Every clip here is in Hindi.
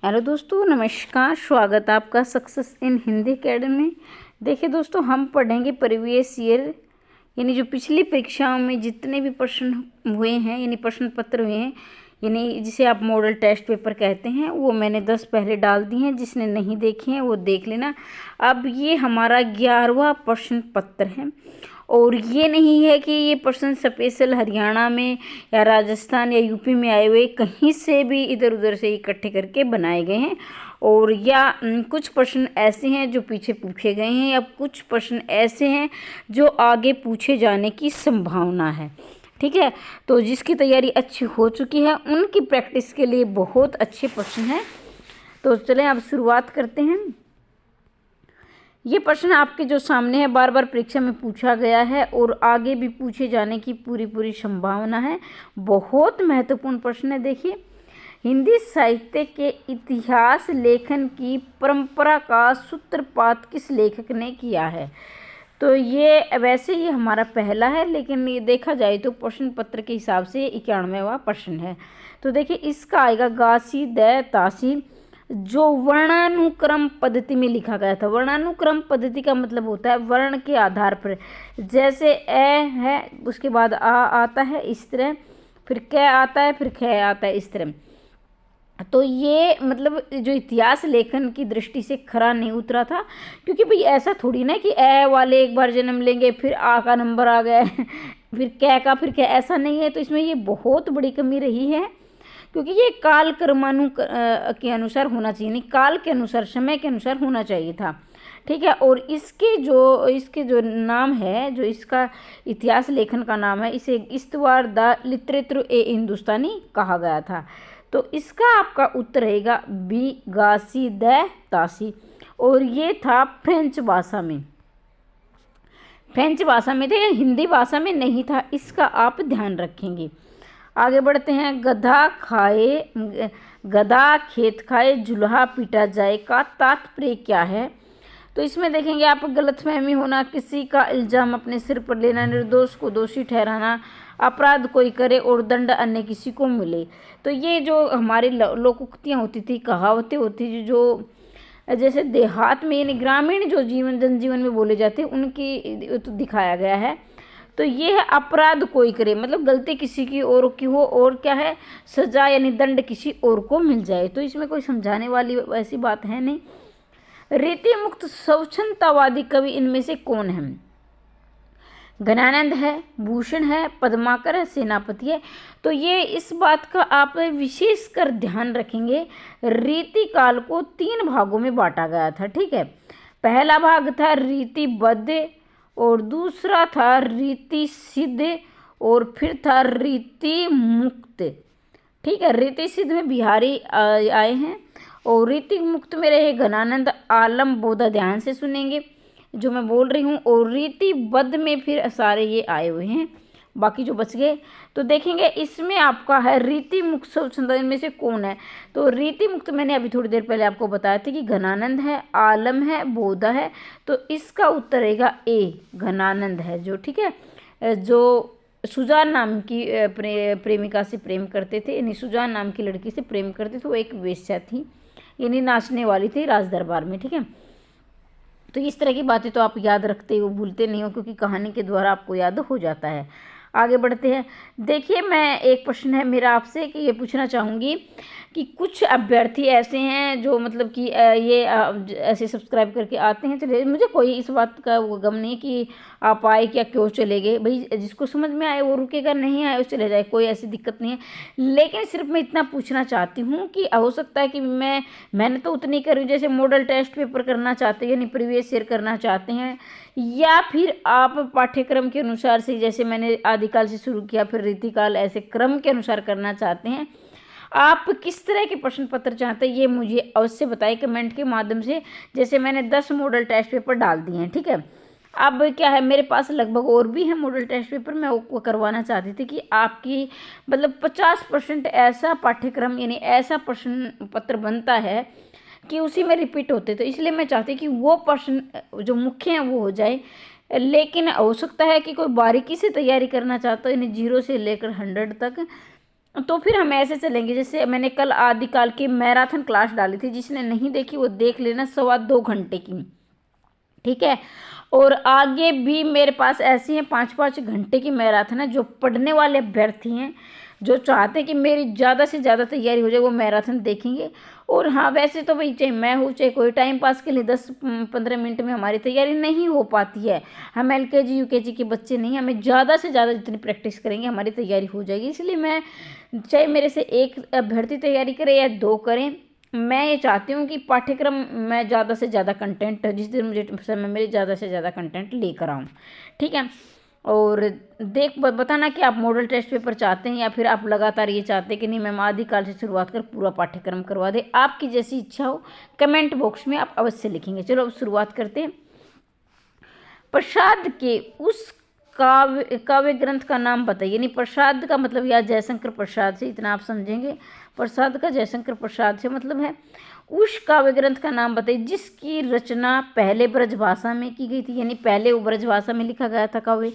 हेलो दोस्तों, नमस्कार। स्वागत है आपका सक्सेस इन हिंदी अकेडमी में। देखिए दोस्तों, हम पढ़ेंगे प्रीवियस ईयर यानी जो पिछली परीक्षाओं में जितने भी प्रश्न हुए हैं यानी प्रश्न पत्र हुए हैं यानी जिसे आप मॉडल टेस्ट पेपर कहते हैं, वो मैंने 10 पहले डाल दिए हैं। जिसने नहीं देखे हैं वो देख लेना। अब ये हमारा 11वां प्रश्न पत्र है और ये नहीं है कि ये प्रश्न स्पेशल हरियाणा में या राजस्थान या यूपी में आए हुए कहीं से भी इधर उधर से इकट्ठे करके बनाए गए हैं। और या कुछ प्रश्न ऐसे हैं जो पीछे पूछे गए हैं या कुछ प्रश्न ऐसे हैं जो आगे पूछे जाने की संभावना है। ठीक है, तो जिसकी तैयारी अच्छी हो चुकी है उनकी प्रैक्टिस के लिए बहुत अच्छे प्रश्न हैं। तो चलें अब शुरुआत करते हैं। ये प्रश्न आपके जो सामने है बार बार परीक्षा में पूछा गया है और आगे भी पूछे जाने की पूरी संभावना है। बहुत महत्वपूर्ण प्रश्न है। देखिए, हिंदी साहित्य के इतिहास लेखन की परंपरा का सूत्रपात किस लेखक ने किया है? तो ये वैसे ही हमारा पहला है, लेकिन ये देखा जाए तो प्रश्न पत्र के हिसाब से 91वां प्रश्न है। तो देखिए, इसका आएगा गासी द तासी, जो वर्णानुक्रम पद्धति में लिखा गया था। वर्णानुक्रम पद्धति का मतलब होता है वर्ण के आधार पर, जैसे ए है उसके बाद आ आता है इस तरह, फिर क आता है, फिर ख आता है इस तरह। तो ये मतलब जो इतिहास लेखन की दृष्टि से खरा नहीं उतरा था, क्योंकि भाई ऐसा थोड़ी ना कि ए वाले एक बार जन्म लेंगे फिर आ का नंबर आ गया फिर कै का फिर क्या, ऐसा नहीं है। तो इसमें ये बहुत बड़ी कमी रही है, क्योंकि ये काल क्रमानु के अनुसार होना चाहिए, नहीं काल के अनुसार समय के अनुसार होना चाहिए था। ठीक है, और इसके जो नाम है, जो इसका इतिहास लेखन का नाम है, इसे इस्तवार द लिटरेचर ए हिंदुस्तानी कहा गया था। तो इसका आपका उत्तर रहेगा बी, गासी द तासी। और ये था फ्रेंच भाषा में। फ्रेंच भाषा में थे, हिंदी भाषा में नहीं था, इसका आप ध्यान रखेंगे। आगे बढ़ते हैं। गधा खेत खाए जुल्हा पीटा जाए का तात्पर्य क्या है? तो इसमें देखेंगे आप, गलतफहमी होना, किसी का इल्जाम अपने सिर पर लेना, निर्दोष को दोषी ठहराना, अपराध कोई करे और दंड अन्य किसी को मिले। तो ये जो हमारी लोकोक्तियाँ होती थी, कहावतें होती थी, जो जैसे देहात में यानी ग्रामीण जो जनजीवन में बोले जाते हैं, उनकी तो दिखाया गया है। तो ये है अपराध कोई करे, मतलब गलती किसी की और की हो और क्या है, सजा यानी दंड किसी और को मिल जाए। तो इसमें कोई समझाने वाली ऐसी बात है नहीं। रीति मुक्त स्वच्छंदतावादी कवि इनमें से कौन है? घनानंद है, भूषण है, पद्माकर है, सेनापति है। तो ये इस बात का आप विशेष कर ध्यान रखेंगे, रीति काल को 3 भागों में बांटा गया था। ठीक है, पहला भाग था रीतिबद्ध और दूसरा था रीति सिद्ध और फिर था रीति मुक्त। ठीक है, रीति सिद्ध में बिहारी आए हैं और रीति मुक्त में रहे घनानंद, आलम, बोधा। ध्यान से सुनेंगे जो मैं बोल रही हूँ। और रीतिबद्ध में फिर सारे ये आए हुए हैं, बाकी जो बच गए। तो देखेंगे इसमें आपका है रीति मुक्त स्वच्छंद में से कौन है? तो रीति मुक्त मैंने अभी थोड़ी देर पहले आपको बताया था कि घनानंद है, आलम है, बोधा है। तो इसका उत्तर रहेगा ए, घनानंद है जो। ठीक है, जो सुजान नाम की प्रेमिका से प्रेम करते थे, यानी सुजान नाम की लड़की से प्रेम करते थे। वो एक वेश्या थी, यानी नाचने वाली थी राज दरबार में। ठीक है, तो इस तरह की बातें तो आप याद रखते हो, भूलते नहीं हो, क्योंकि कहानी के द्वारा आपको याद हो जाता है। आगे बढ़ते हैं। देखिए, मैं एक प्रश्न है मेरा आपसे कि ये पूछना चाहूँगी कि कुछ अभ्यर्थी ऐसे हैं जो मतलब कि ये ऐसे सब्सक्राइब करके आते हैं, चले, मुझे कोई इस बात का वो गम नहीं कि आप आए क्या क्यों चले गए। भाई जिसको समझ में आए वो रुकेगा, नहीं आए वो चले जाए, कोई ऐसी दिक्कत नहीं है। लेकिन सिर्फ मैं इतना पूछना चाहती हूँ कि हो सकता है कि मैंने तो उतनी करी, जैसे मॉडल टेस्ट पेपर करना चाहते हैं यानी प्रीवियस ईयर करना चाहते हैं, या फिर आप पाठ्यक्रम के अनुसार से, जैसे मैंने आदिकाल से शुरू किया फिर रीतिकाल, ऐसे क्रम के अनुसार करना चाहते हैं। आप किस तरह के प्रश्न पत्र चाहते हैं ये मुझे अवश्य बताएं कमेंट के माध्यम से। जैसे मैंने 10 मॉडल टेस्ट पेपर डाल दिए हैं। ठीक है, अब क्या है, मेरे पास लगभग और भी है मॉडल टेस्ट पेपर। मैं वो करवाना चाहती थी कि आपकी मतलब 50% ऐसा पाठ्यक्रम यानी ऐसा प्रश्न पत्र बनता है कि उसी में रिपीट होते। तो इसलिए मैं चाहती कि वो प्रश्न जो मुख्य हैं वो हो जाए। लेकिन हो सकता है कि कोई बारीकी से तैयारी करना चाहता हो, यानी 0 से लेकर 100 तक, तो फिर हम ऐसे चलेंगे, जैसे मैंने कल आदिकाल की मैराथन क्लास डाली थी, जिसने नहीं देखी वो देख लेना, 2.25 घंटे की, ठीक है। और आगे भी मेरे पास ऐसी हैं 5-5 घंटे की मैराथन है। जो पढ़ने वाले अभ्यर्थी हैं, जो चाहते हैं कि मेरी ज़्यादा से ज़्यादा तैयारी हो जाए, वो मैराथन देखेंगे। और हाँ, वैसे तो भाई चाहे मैं हूँ चाहे कोई, टाइम पास के लिए 10-15 मिनट में हमारी तैयारी नहीं हो पाती है। हम LKG UKG के बच्चे नहीं, हमें ज़्यादा से ज़्यादा जितनी प्रैक्टिस करेंगे हमारी तैयारी हो जाएगी। इसलिए मैं, चाहे मेरे से एक अभ्यर्थी तैयारी करे या 2 करें, मैं ये चाहती हूँ कि पाठ्यक्रम मैं ज़्यादा से ज़्यादा कंटेंट, जिस दिन मुझे समय मिले ज़्यादा से ज़्यादा कंटेंट लेकर आऊँ, ठीक है। और बताना कि आप मॉडल टेस्ट पेपर चाहते हैं या फिर आप लगातार ये चाहते हैं कि नहीं मैम आदिकाल से शुरुआत कर पूरा पाठ्यक्रम करवा दे। आपकी जैसी इच्छा हो कमेंट बॉक्स में आप अवश्य लिखेंगे। चलो अब शुरुआत करते हैं। प्रसाद के उस काव्य ग्रंथ का नाम बताइए। यानी प्रसाद का मतलब या जयशंकर प्रसाद से, इतना आप समझेंगे। प्रसाद का जयशंकर प्रसाद से मतलब है उस काव्य ग्रंथ का नाम बताइए जिसकी रचना पहले ब्रजभाषा में की गई थी। यानी पहले वो ब्रजभाषा में लिखा गया था काव्य,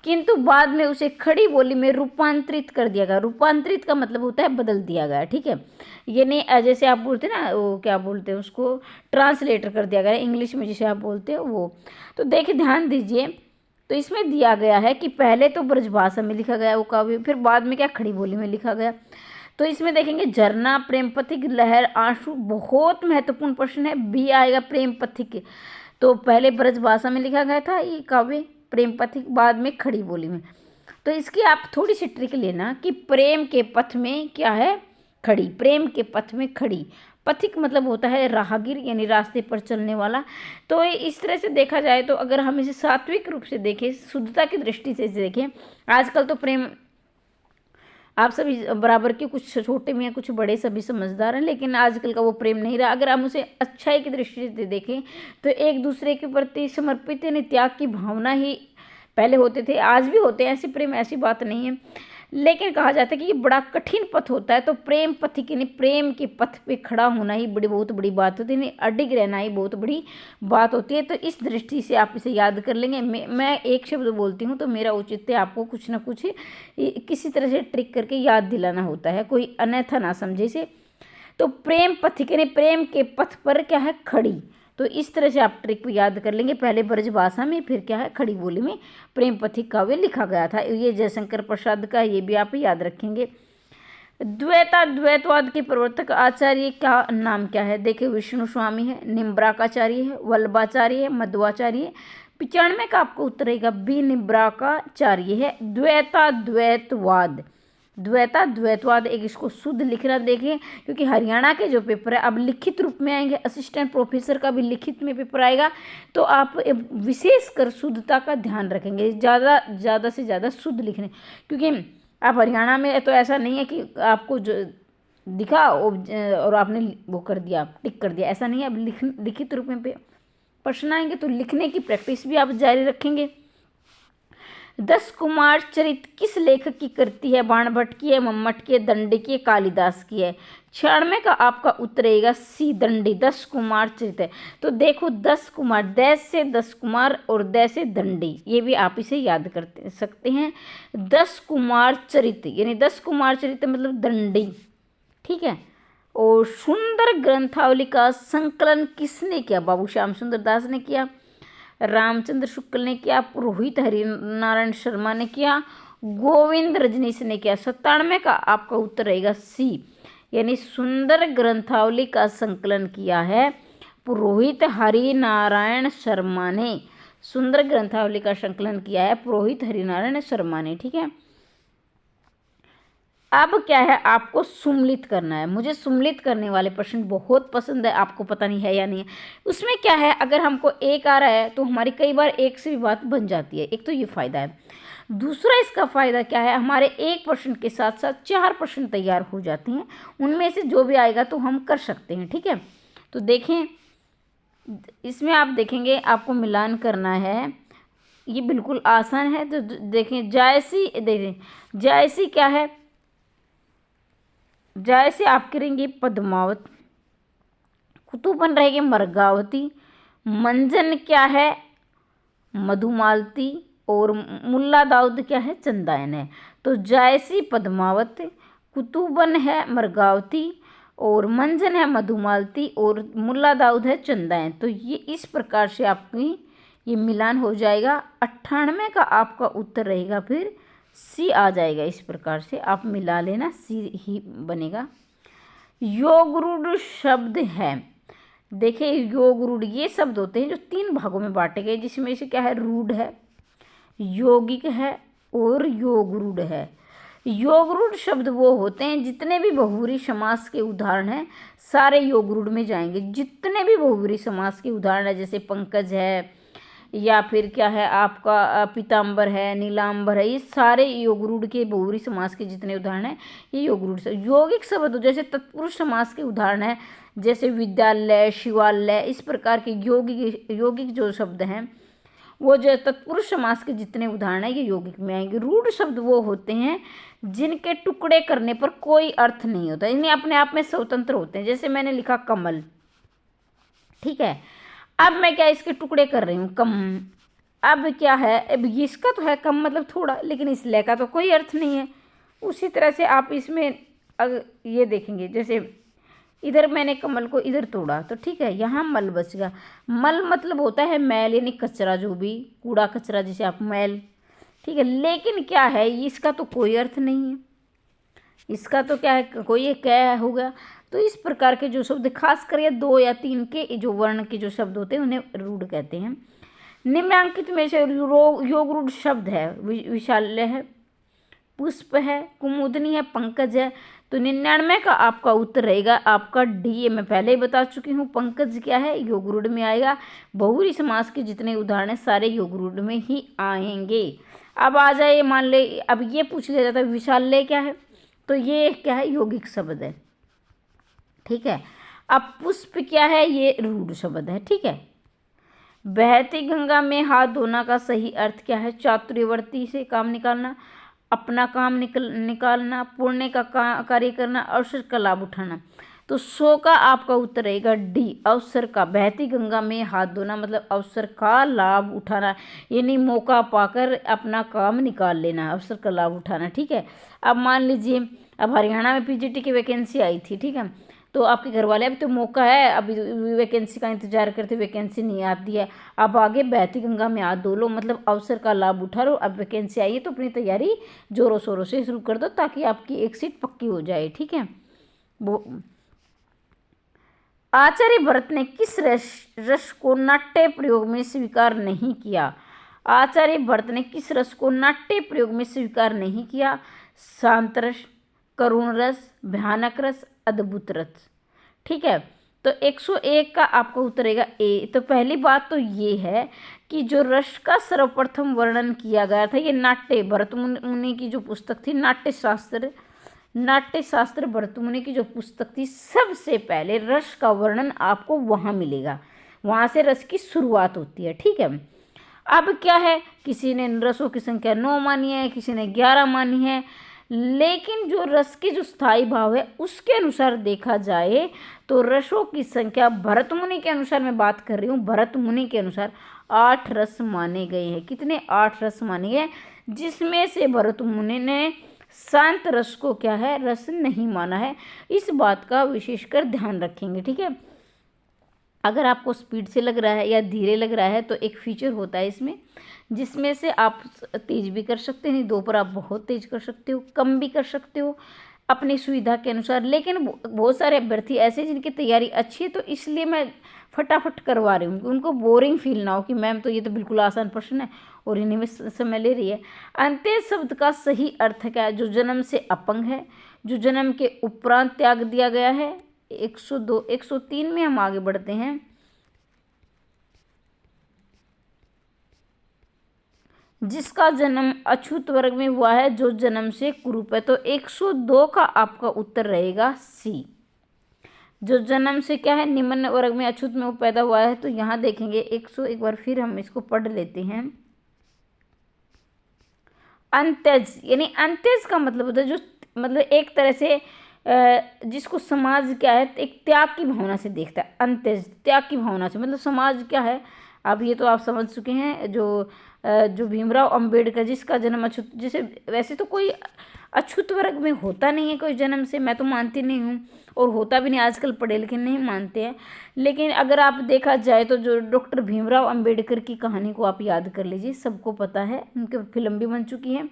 किंतु बाद में उसे खड़ी बोली में रूपांतरित कर दिया गया। रूपांतरित का मतलब होता है बदल दिया गया, ठीक है। यानी जैसे आप बोलते हैं ना, वो क्या बोलते हैं उसको, ट्रांसलेटर कर दिया गया इंग्लिश में जिसे आप बोलते हो वो। तो देखिए ध्यान दीजिए, तो इसमें दिया गया है कि पहले तो ब्रजभाषा में लिखा गया वो काव्य, फिर बाद में क्या खड़ी बोली में लिखा गया। तो इसमें देखेंगे झरना, प्रेम पथिक, लहर, आंसू, बहुत महत्वपूर्ण प्रश्न है। बी आएगा प्रेम पथिक। तो पहले ब्रजभाषा में लिखा गया था ये काव्य प्रेम पथिक, बाद में खड़ी बोली में। तो इसकी आप थोड़ी सी ट्रिक लेना कि प्रेम के पथ में क्या है, खड़ी। प्रेम के पथ में खड़ी, पथिक मतलब होता है राहगीर, यानी रास्ते पर चलने वाला। तो इस तरह से देखा जाए तो अगर हम इसे सात्विक रूप से देखें, शुद्धता की दृष्टि से देखें, आजकल तो प्रेम आप सभी बराबर के, कुछ छोटे में कुछ बड़े, सभी समझदार हैं, लेकिन आजकल का वो प्रेम नहीं रहा। अगर हम उसे अच्छाई की दृष्टि से देखें तो एक दूसरे के प्रति समर्पित यानी त्याग की भावना ही पहले होते थे, आज भी होते हैं ऐसे प्रेम, ऐसी बात नहीं है। लेकिन कहा जाता है कि ये बड़ा कठिन पथ होता है। तो प्रेम पथिक यानी प्रेम के पथ पे खड़ा होना ही बहुत बड़ी बात होती है, यानी अडिग रहना ही बहुत बड़ी बात होती है। तो इस दृष्टि से आप इसे याद कर लेंगे। मैं एक शब्द बोलती हूँ तो मेरा औचित्य आपको कुछ ना कुछ किसी तरह से ट्रिक करके याद दिलाना होता है, कोई अन्यथा ना समझे इसे। तो प्रेम पथिक यानी प्रेम के पथ पर क्या है, खड़ी। तो इस तरह से आप ट्रिक को याद कर लेंगे। पहले ब्रजभाषा में, फिर क्या है, खड़ी बोली में प्रेम पथिक काव्य लिखा गया था। ये जयशंकर प्रसाद का, ये भी आप याद रखेंगे। द्वैतवाद के प्रवर्तक आचार्य का नाम क्या है। देखिए विष्णु स्वामी है, निम्ब्राकाचार्य है, वल्लभाचार्य है, मध्वाचार्य है। 95 का आपको उत्तर रहेगा बी, निम्ब्राकाचार्य है। द्वैतवाद, द्वैतवाद एक, इसको शुद्ध लिखना देखें, क्योंकि हरियाणा के जो पेपर है अब लिखित रूप में आएंगे, असिस्टेंट प्रोफेसर का भी लिखित में पेपर आएगा। तो आप विशेष कर शुद्धता का ध्यान रखेंगे, ज़्यादा से ज़्यादा शुद्ध लिखने, क्योंकि आप हरियाणा में तो ऐसा नहीं है कि आपको जो दिखा और आपने वो कर दिया, टिक कर दिया, ऐसा नहीं है। अब लिखित रूप में प्रश्न आएंगे तो लिखने की प्रैक्टिस भी आप जारी रखेंगे। 10 कुमार चरित किस लेखक की कृति है। बाणभट्ट की है, मम्मट की है, दंडी की है, कालिदास की है। 96 का आपका उत्तर रहेगा सी, दंडी। 10 कुमार चरित है। तो देखो 10 कुमार, दैस से 10 कुमार और दै से दंडी, ये भी आप इसे याद कर सकते हैं। 10 कुमार चरित यानी 10 कुमार चरित मतलब दंडी, ठीक है। और सुंदर ग्रंथावली का संकलन किसने किया। बाबू श्याम सुंदर दास ने किया, रामचंद्र शुक्ल ने किया, पुरोहित हरिनारायण शर्मा ने किया, गोविंद रजनीश ने किया। 97 का आपका उत्तर रहेगा सी, यानी सुंदर ग्रंथावली का संकलन किया है पुरोहित हरिनारायण शर्मा ने। सुंदर ग्रंथावली का संकलन किया है पुरोहित हरिनारायण शर्मा ने, ठीक है। अब क्या है, आपको सुम्मिलित करना है। मुझे सुम्मिलित करने वाले प्रश्न बहुत पसंद है, आपको पता नहीं है या नहीं है। उसमें क्या है, अगर हमको एक आ रहा है तो हमारी कई बार एक से भी बात बन जाती है, एक तो ये फ़ायदा है। दूसरा इसका फ़ायदा क्या है, हमारे एक प्रश्न के साथ साथ 4 प्रश्न तैयार हो जाते हैं, उनमें से जो भी आएगा तो हम कर सकते हैं, ठीक है। तो देखें इसमें आप देखेंगे आपको मिलान करना है, ये बिल्कुल आसान है। तो देखें जायसी, देखें जायसी क्या है, जैसे आप करेंगे पद्मावत, कुतुबन रहेंगे मर्गावती, मंजन क्या है मधुमालती, और मुल्ला दाऊद क्या है चंदायन है। तो जैसी पद्मावत, कुतुबन है मरगावती, और मंजन है मधुमालती, और मुल्ला दाऊद है चंदाएँ। तो ये इस प्रकार से आपकी ये मिलान हो जाएगा। 98 का आपका उत्तर रहेगा फिर सी आ जाएगा। इस प्रकार से आप मिला लेना, सी ही बनेगा। योगरूढ़ शब्द है, देखिए योगरूढ़ ये शब्द होते हैं जो 3 भागों में बांटे गए, जिसमें से क्या है, रूढ़ है, यौगिक है और योगरूढ़ है। योगरूढ़ शब्द वो होते हैं, जितने भी बहुव्रीहि समास के उदाहरण हैं सारे योगरूढ़ में जाएंगे। जितने भी बहुव्रीहि समास के उदाहरण है, जैसे पंकज है या फिर क्या है आपका पीताम्बर है, नीलांबर है, ये सारे योगरूढ़ के बहुव्रीहि समास के जितने उदाहरण हैं ये योगरूढ़ से। यौगिक शब्द जैसे तत्पुरुष समास के उदाहरण है, जैसे विद्यालय, शिवालय, इस प्रकार के यौगिक जो शब्द हैं वो जो तत्पुरुष समास के जितने उदाहरण हैं ये यौगिक में आएंगे। रूढ़ शब्द वो होते हैं जिनके टुकड़े करने पर कोई अर्थ नहीं होता, इन्हें अपने आप में स्वतंत्र होते हैं। जैसे मैंने लिखा कमल, ठीक है, अब मैं क्या इसके टुकड़े कर रही हूँ, कम। अब क्या है, अब इसका तो है कम मतलब थोड़ा, लेकिन इस लय का तो कोई अर्थ नहीं है। उसी तरह से आप इसमें अगर ये देखेंगे, जैसे इधर मैंने कमल को इधर तोड़ा तो ठीक है, यहाँ मल बच गया। मल मतलब होता है मैल, यानी कचरा, जो भी कूड़ा कचरा जिसे आप मैल, ठीक है। लेकिन क्या है, इसका तो कोई अर्थ नहीं है, इसका तो क्या है, कोई एक क्या होगा। तो इस प्रकार के जो शब्द खास कर ये 2 या 3 के जो वर्ण के जो शब्द होते हैं उन्हें रूढ़ कहते हैं। निम्नांकित में से योगरूढ़ शब्द है, विशाल्य है, पुष्प है, कुमुदनी है, पंकज है। तो 99 का आपका उत्तर रहेगा आपका डी। ये मैं पहले ही बता चुकी हूँ। पंकज क्या है, योगरूढ़ में आएगा। बहुव्रीहि समास के जितने उदाहरण हैं सारे योगरूढ़ में ही आएंगे। अब आ जाए, मान ले अब ये पूछ लिया जाता है विशाल्य क्या है, तो ये क्या है, यौगिक शब्द है, ठीक है। अब पुष्प क्या है, ये रूढ़ शब्द है, ठीक है। बहती गंगा में हाथ धोना का सही अर्थ क्या है, चातुर्वर्ती से काम निकालना, अपना काम निकालना, पुण्य का कार्य करना, अवसर का लाभ उठाना। तो 100 का आपका उत्तर रहेगा डी, अवसर का। बहती गंगा में हाथ धोना मतलब अवसर का लाभ उठाना, यानी मौका पाकर अपना काम निकाल लेना, अवसर का लाभ उठाना, ठीक है। अब मान लीजिए अब हरियाणा में पीजीटी की वैकेंसी आई थी, ठीक है, तो आपके घर वाले अब तो मौका है, अभी वैकेंसी का इंतजार करते, वैकेंसी नहीं आती है, अब आगे बहती गंगा में हाथ धो लो, मतलब अवसर का लाभ उठा लो। अब वैकेंसी आई है तो अपनी तैयारी जोरों शोरों से शुरू कर दो ताकि आपकी एक सीट पक्की हो जाए, ठीक है। वो आचार्य भरत ने किस रस को नाट्य प्रयोग में स्वीकार नहीं किया। आचार्य भरत ने किस रस को नाट्य प्रयोग में स्वीकार नहीं किया, शांत रस, करुण रस, भयानक रस, अद्भुत रस, ठीक है। तो 101 का आपका उत्तर रहेगा ए। तो पहली बात तो ये है कि जो रस का सर्वप्रथम वर्णन किया गया था ये नाट्य, भरत मुनि की जो पुस्तक थी नाट्य शास्त्र भरत मुनि की जो पुस्तक थी, सबसे पहले रस का वर्णन आपको वहाँ मिलेगा, वहाँ से रस की शुरुआत होती है, ठीक है। अब क्या है, किसी ने रसों की संख्या 9 मानी है, किसी ने 11 मानी है, लेकिन जो रस के जो स्थायी भाव है उसके अनुसार देखा जाए तो रसों की संख्या भरत मुनि के अनुसार, मैं बात कर रही हूँ भरत मुनि के अनुसार 8 रस माने गए हैं। कितने, 8 रस माने गए, जिसमें से भरत मुनि ने शांत रस को क्या है, रस नहीं माना है। इस बात का विशेषकर ध्यान रखेंगे, ठीक है। अगर आपको स्पीड से लग रहा है या धीरे लग रहा है तो एक फीचर होता है इसमें, जिसमें से आप तेज़ भी कर सकते हैं, 2 पर आप बहुत तेज़ कर सकते हो, कम भी कर सकते हो अपनी सुविधा के अनुसार। लेकिन बहुत सारे अभ्यर्थी ऐसे जिनकी तैयारी अच्छी है, तो इसलिए मैं फटाफट करवा रही हूँ, उनको बोरिंग फील ना हो कि मैम तो ये तो बिल्कुल आसान प्रश्न है और इन्हीं में समय ले रही है। अंत्य शब्द का सही अर्थ क्या है, जो जन्म से अपंग है, जो जन्म के उपरांत त्याग दिया गया है। 102 103 में हम आगे बढ़ते हैं। जिसका जन्म अछूत वर्ग में हुआ है, जो जन्म से कुरूप है। तो 102 का आपका उत्तर रहेगा सी। जो जन्म से क्या है, निम्न वर्ग में अछूत में वो पैदा हुआ है। तो यहाँ देखेंगे 100, एक बार फिर हम इसको पढ़ लेते हैं। अंत्यज, यानी अंत्यज का मतलब होता है जो, मतलब एक तरह से जिसको समाज क्या है, एक त्याग की भावना से देखता है। अंत्यज त्याग की भावना से, मतलब समाज क्या है, अब ये तो आप समझ चुके हैं। जो भीमराव अंबेडकर, जिसका जन्म अछूत, जैसे वैसे तो कोई अछूत वर्ग में होता नहीं है कोई जन्म से, मैं तो मानती नहीं हूँ, और होता भी नहीं, आजकल पढ़े लिखे नहीं मानते हैं। लेकिन अगर आप देखा जाए तो जो डॉक्टर भीमराव अंबेडकर की कहानी को आप याद कर लीजिए, सबको पता है, उनकी फिल्म भी बन चुकी है।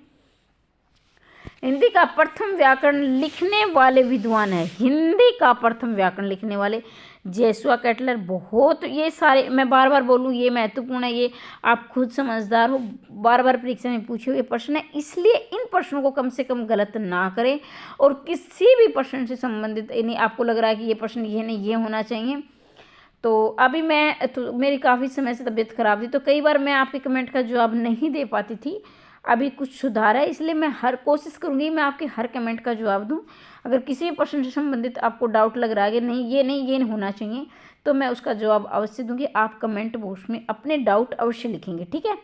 हिंदी का प्रथम व्याकरण लिखने वाले विद्वान है, हिंदी का प्रथम व्याकरण लिखने वाले जोशुआ केटलर। बहुत, ये सारे मैं बार बार बोलूँ, ये महत्वपूर्ण है, ये आप खुद समझदार हो, बार बार परीक्षा में पूछे हुए प्रश्न है, इसलिए इन प्रश्नों को कम से कम गलत ना करें। और किसी भी प्रश्न से संबंधित यानी आपको लग रहा है कि ये प्रश्न ये नहीं, ये होना चाहिए, तो अभी मेरी काफ़ी समय से तबीयत खराब थी, तो कई बार मैं आपके कमेंट का जवाब नहीं दे पाती थी। अभी कुछ सुधार है, इसलिए मैं हर कोशिश करूँगी मैं आपके हर कमेंट का जवाब दूँ। अगर किसी भी प्रश्न से संबंधित आपको डाउट लग रहा है कि नहीं ये नहीं होना चाहिए, तो मैं उसका जवाब अवश्य दूंगी। आप कमेंट बॉक्स में अपने डाउट अवश्य लिखेंगे, ठीक है।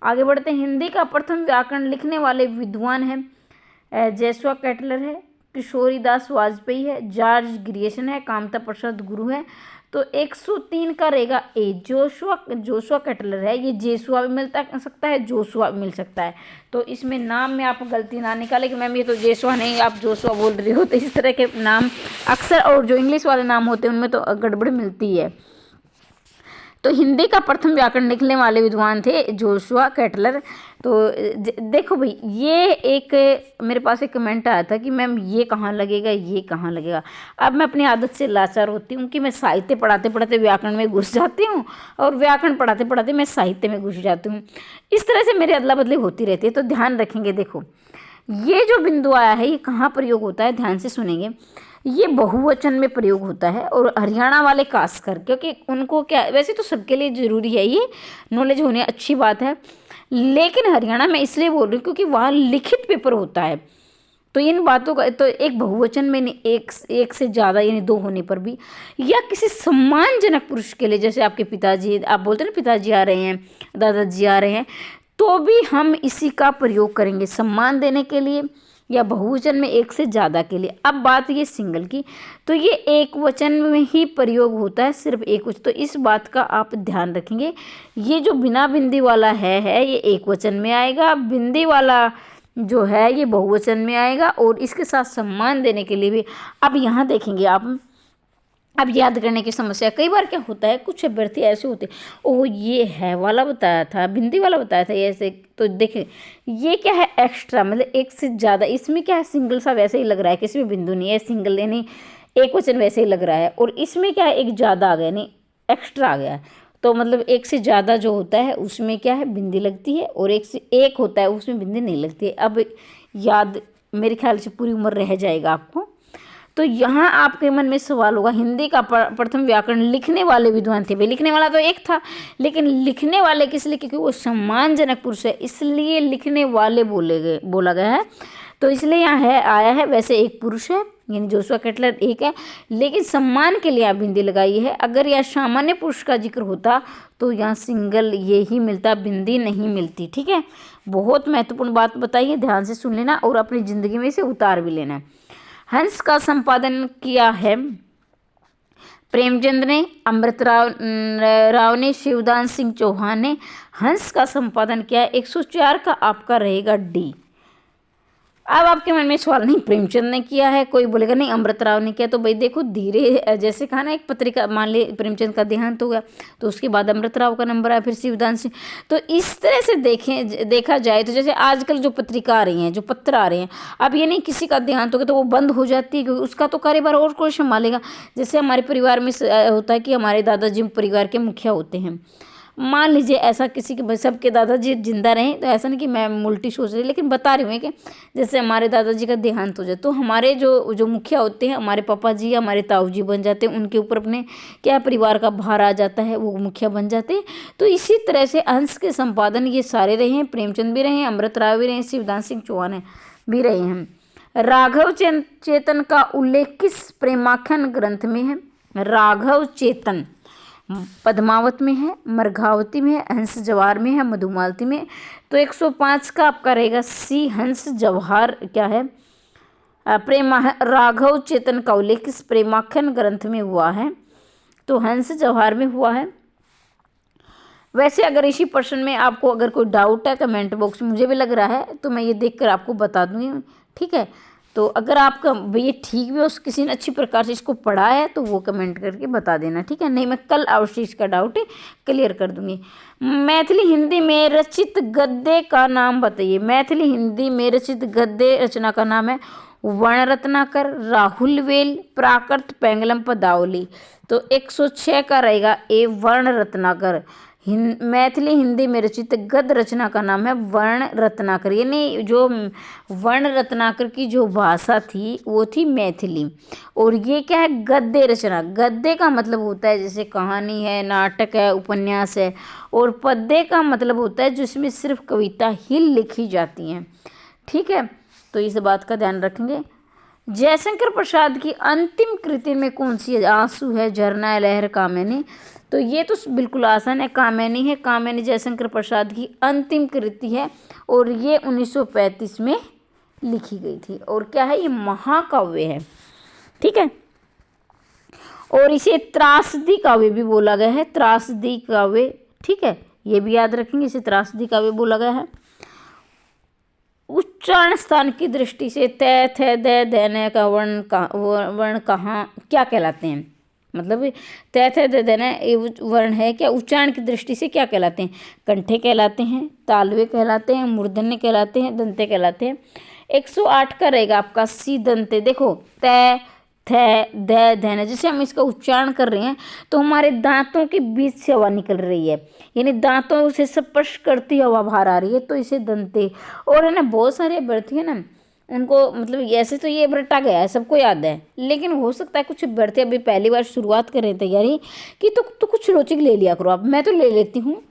आगे बढ़ते हैं। हिंदी का प्रथम व्याकरण लिखने वाले विद्वान है जोशुआ केटलर है, किशोरीदास वाजपेयी है, जॉर्ज ग्रियर्सन है, कामता प्रसाद गुरु है। तो 103 का रहेगा ए, जोशुआ केटलर है। ये जेसुआ भी मिल सकता है, जोशुआ भी मिल सकता है, तो इसमें नाम में आप गलती ना निकालें कि मैम ये तो जेसुआ नहीं, आप जोशुआ बोल रही हो। तो इस तरह के नाम अक्सर, और जो इंग्लिश वाले नाम होते हैं उनमें तो गड़बड़ मिलती है। तो हिंदी का प्रथम व्याकरण लिखने वाले विद्वान थे जोशुआ केटलर। तो देखो भाई, ये एक मेरे पास एक कमेंट आया था कि मैम ये कहाँ लगेगा, ये कहाँ लगेगा। अब मैं अपनी आदत से लाचार होती हूँ कि मैं साहित्य पढ़ाते पढ़ाते व्याकरण में घुस जाती हूँ, और व्याकरण पढ़ाते पढ़ाते मैं साहित्य में घुस जाती हूँ। इस तरह से मेरी अदला बदली होती रहती है। तो ध्यान रखेंगे, देखो ये जो बिंदु आया है ये कहाँ प्रयोग होता है, ध्यान से सुनेंगे। ये बहुवचन में प्रयोग होता है, और हरियाणा वाले खासकर, क्योंकि उनको क्या, वैसे तो सबके लिए ज़रूरी है, ये नॉलेज होने अच्छी बात है, लेकिन हरियाणा में इसलिए बोल रही हूँ क्योंकि वहाँ लिखित पेपर होता है। तो इन बातों का, तो एक बहुवचन में नहीं, एक से ज़्यादा यानी दो होने पर भी, या किसी सम्मानजनक पुरुष के लिए, जैसे आपके पिताजी, आप बोलते हैं ना पिताजी आ रहे हैं, दादाजी आ रहे हैं, तो भी हम इसी का प्रयोग करेंगे सम्मान देने के लिए, या बहुवचन में एक से ज़्यादा के लिए। अब बात ये सिंगल की, तो ये एक वचन में ही प्रयोग होता है, सिर्फ एक वचन। तो इस बात का आप ध्यान रखेंगे। ये जो बिना बिंदी वाला है ये एक वचन में आएगा, बिंदी वाला जो है ये बहुवचन में आएगा, और इसके साथ सम्मान देने के लिए भी। अब यहाँ देखेंगे आप, अब याद करने की समस्या, कई बार क्या होता है, कुछ अभ्यर्थी ऐसे होते हैं, ओह ये है वाला बताया था, बिंदी वाला बताया था, ऐसे। तो देखें ये क्या है, एक्स्ट्रा, मतलब एक से ज़्यादा। इसमें क्या है, सिंगल सा वैसे ही लग रहा है, किसी में बिंदु नहीं है, सिंगल यानी एक वचन वैसे ही लग रहा है। और इसमें क्या है, एक ज़्यादा आ गया, यानी एक्स्ट्रा आ गया है। तो मतलब एक से ज़्यादा जो होता है उसमें क्या है, बिंदी लगती है, और एक से एक होता है उसमें बिंदी नहीं लगती है। अब याद मेरे ख्याल से पूरी उम्र रह जाएगा आपको। तो यहाँ आपके मन में सवाल होगा, हिंदी का प्रथम व्याकरण लिखने वाले विद्वान थे। भाई लिखने वाला तो एक था, लेकिन लिखने वाले किस लिए, क्योंकि वो सम्मानजनक पुरुष है, इसलिए लिखने वाले बोला गया है। तो इसलिए यहाँ है आया है। वैसे एक पुरुष है यानी जोशुआ केटलर एक है, लेकिन सम्मान के लिए आप बिंदी लगाई है। अगर यह सामान्य पुरुष का जिक्र होता तो यहाँ सिंगल ये ही मिलता, बिंदी नहीं मिलती, ठीक है। बहुत महत्वपूर्ण बात बताइए, ध्यान से सुन लेना और अपनी ज़िंदगी में इसे उतार भी लेना। हंस का संपादन किया है प्रेमचंद ने, अमृत राव ने, शिवदान सिंह चौहान ने। हंस का संपादन किया है 104 का आपका रहेगा डी। अब आपके मन में सवाल, नहीं प्रेमचंद ने किया है, कोई बोलेगा नहीं अमृत राव ने किया। तो भाई देखो धीरे, जैसे कहा ना, एक पत्रिका, मान ली प्रेमचंद का देहांत हो गया तो उसके बाद अमृत राव का नंबर आया, फिर शिवदान सिंह। तो इस तरह से देखा जाए तो जैसे आजकल जो पत्रिका आ रही हैं, जो पत्र आ रहे हैं, अब ये नहीं किसी का देहांत हो गया तो वो बंद हो जाती है, क्योंकि उसका तो कार्यभार और कोई संभालेगा। जैसे हमारे परिवार में होता है कि हमारे दादाजी परिवार के मुखिया होते हैं। मान लीजिए ऐसा किसी के, सबके दादाजी जिंदा रहें, तो ऐसा नहीं कि मैं उल्टी सोच रही, लेकिन बता रही हूँ कि जैसे हमारे दादाजी का देहांत हो जाए तो हमारे जो मुखिया होते हैं, हमारे पापा जी या हमारे ताऊ जी बन जाते हैं, उनके ऊपर अपने क्या परिवार का भार आ जाता है, वो मुखिया बन जाते हैं। तो इसी तरह से हंस के संपादन ये सारे रहे हैं, प्रेमचंद भी रहे हैं, अमृत राव भी रहे हैं, शिवदान सिंह चौहान भी रहे हैं। राघव चेतन का उल्लेख किस प्रेमाख्यान ग्रंथ में है? राघव चेतन पद्मावत में है, मरघावती में है, हंस जवाहर में है, मधुमालती में। तो 105 का आपका रहेगा सी, हंस जवाहर क्या है, राघव चेतन का उल्लेख किस प्रेमाख्यान ग्रंथ में हुआ है? तो हंस जवाहर में हुआ है। वैसे अगर इसी प्रश्न में आपको अगर कोई डाउट है कमेंट बॉक्स में, मुझे भी लग रहा है, तो मैं ये देखकर आपको बता दूंगी, ठीक है। तो अगर आपका ये ठीक भी हो, किसी ने अच्छी प्रकार से इसको पढ़ा है तो वो कमेंट करके बता देना, ठीक है। नहीं मैं कल अवश्य इसका डाउट क्लियर कर दूंगी। मैथिली हिंदी में रचित गद्य का नाम बताइए। मैथिली हिंदी में रचित गद्य रचना का नाम है वर्ण रत्नाकर, राहुल वेल, प्राकृत, पेंगलम पदावली। तो 106 का रहेगा ए वर्ण रत्नाकर। मैथिली हिंदी में रचित गद्य रचना का नाम है वर्ण रत्नाकर, यानी जो वर्ण रत्नाकर की जो भाषा थी वो थी मैथिली। और ये क्या है, गद्य रचना। गद्य का मतलब होता है जैसे कहानी है, नाटक है, उपन्यास है। और पद्य का मतलब होता है जिसमें सिर्फ कविता ही लिखी जाती हैं, ठीक है। तो इस बात का ध्यान रखेंगे। जयशंकर प्रसाद की अंतिम कृति में कौन सी है? आंसू है, झरना है, लहर, कामिनी। तो ये तो बिल्कुल आसान है, कामिनी है। कामिनी जयशंकर प्रसाद की अंतिम कृति है और ये 1935 में लिखी गई थी। और क्या है, ये महाकाव्य है, ठीक है। और इसे त्रासदी काव्य भी बोला गया है, त्रासदी काव्य, ठीक है। ये भी याद रखेंगे, इसे त्रासदी काव्य बोला गया है। उच्चारण स्थान की दृष्टि से तय, थ, द, दैन का वर्ण कहाँ क्या कहलाते हैं? मतलब तय, थ, द, दैन ये वर्ण है क्या, उच्चारण की दृष्टि से क्या कहलाते हैं? कंठे कहलाते हैं, तालवे कहलाते हैं, मूर्धन्य कहलाते हैं, दंते कहलाते हैं। 108 का रहेगा आपका सी दंते। देखो तय, थ, द, धन, जैसे हम इसका उच्चारण कर रहे हैं तो हमारे दांतों के बीच से हवा निकल रही है, यानी दांतों से स्पर्श करती हवा बाहर आ रही है, तो इसे दंते। और है ना, बहुत सारे अभ्यर्थी है ना, उनको मतलब ऐसे तो ये रटा गया है, सबको याद है, लेकिन हो सकता है कुछ अभ्यर्थी अभी पहली बार शुरुआत करें तैयारी कि तो कुछ लॉजिक ले लिया करो आप। मैं तो ले लेती हूँ।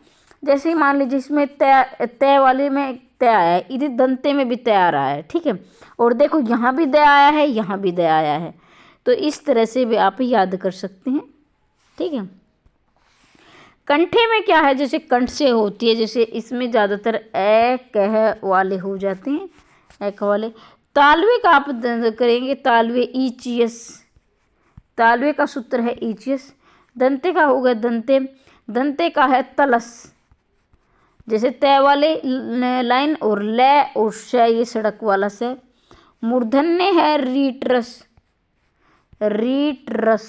जैसे मान लीजिए इसमें तय वाले में तय आया है, इधर दंते में भी तय आ रहा है, ठीक है। और देखो यहाँ भी दय आया है, यहाँ भी दय आया है, तो इस तरह से भी आप याद कर सकते हैं, ठीक है। कंठे में क्या है, जैसे कंठ से होती है, जैसे इसमें ज़्यादातर ए कह वाले हो जाते हैं, एक वाले। तालवे का आप करेंगे, तालवे ईचियस, तालवे का सूत्र है ईचियस। दंते का होगा दंते, दंते का है तलस। जैसे तय वाले लाइन और ल और श, ये सड़क वाला से। मूर्धन्य है रीटरस, रीटरस।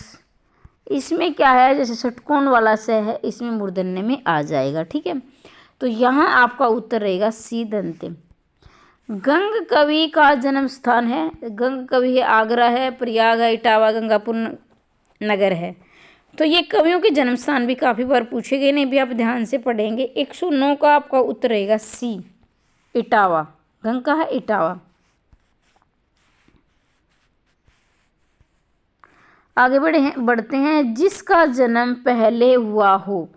इसमें क्या है, जैसे षटकोण वाला से है, इसमें मूर्धन्य में आ जाएगा, ठीक है। तो यहाँ आपका उत्तर रहेगा सी दंते। गंग कवि का जन्म स्थान है, गंग कवि है आगरा है, प्रयाग है, इटावा, गंगापुर नगर है। तो ये कवियों के जन्म स्थान भी काफ़ी बार पूछे गए, नहीं भी आप ध्यान से पढ़ेंगे। 109 का आपका उत्तर रहेगा सी इटावा, गंग का है इटावा। आगे बढ़ते हैं। जिसका जन्म पहले हुआ हो,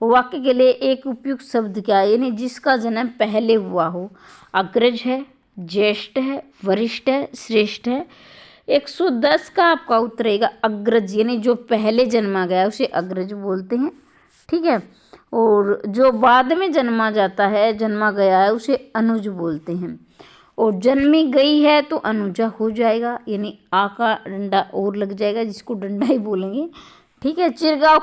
वाक्य के लिए एक उपयुक्त शब्द क्या है, यानी जिसका जन्म पहले हुआ हो। अग्रज है, ज्येष्ठ है, वरिष्ठ है, श्रेष्ठ है। 110 का आपका उत्तर रहेगा अग्रज, यानी जो पहले जन्मा गया उसे अग्रज बोलते हैं, ठीक है। और जो बाद में जन्मा जाता है, जन्मा गया है, उसे अनुज बोलते हैं। और जन्मी गई है तो अनुजा हो जाएगा, यानी आ का डंडा और लग जाएगा, जिसको डंडा ही बोलेंगे, ठीक है। चिरगांव